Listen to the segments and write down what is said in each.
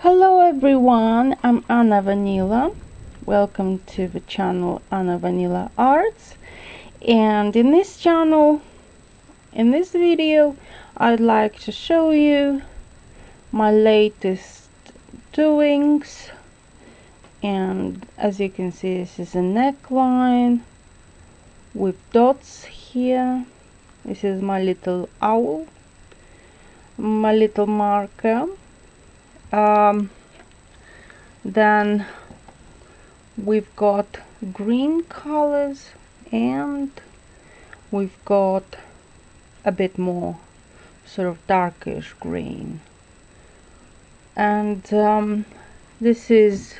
Hello everyone, I'm Anna Vanila. Welcome to the channel Anna Vanila Arts. And in this channel, in this video, I'd like to show you my latest doings. And as you can see, this is a neckline with dots here. This is my little owl, my little marker. Then we've got green colors and we've got a bit more sort of darkish green, and this is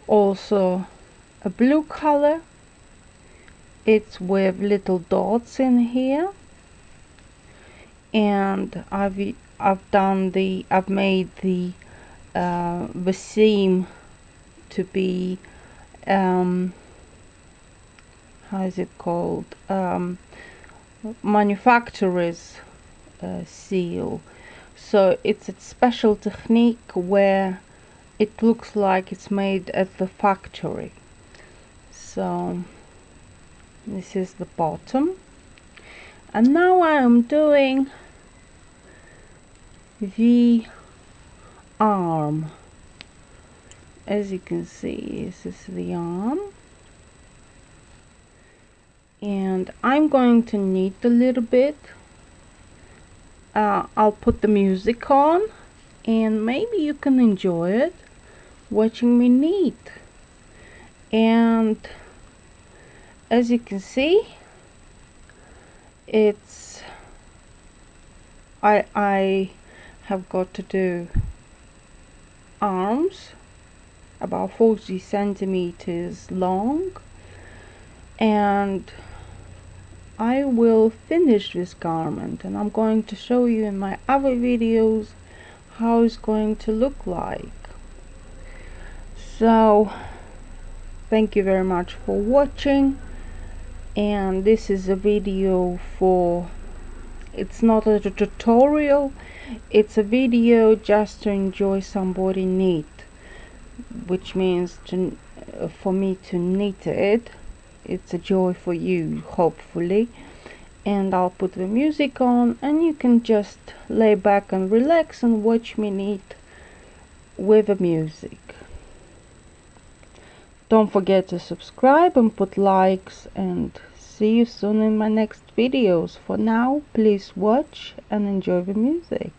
also a blue color. It's with little dots in here, and I've made the seam to be how is it called, manufacturer's seal. So it's a special technique where it looks like it's made at the factory. So this is the bottom, and now I am doing the arm. As you can see, this is the arm, and I'm going to knit a little bit. I'll put the music on and maybe you can enjoy it watching me knit. And as you can see, it's I have got to do arms about 40 centimeters long, and I will finish this garment, and I'm going to show you in my other videos how it's going to look like. So thank you very much for watching, and this is a video for, it's not a tutorial, it's a video just to enjoy somebody knit, which means to for me to knit it. It's a joy for you, hopefully. And I'll put the music on, and you can just lay back and relax and watch me knit with the music. Don't forget to subscribe and put likes, and see you soon in my next videos. For now, please watch and enjoy the music.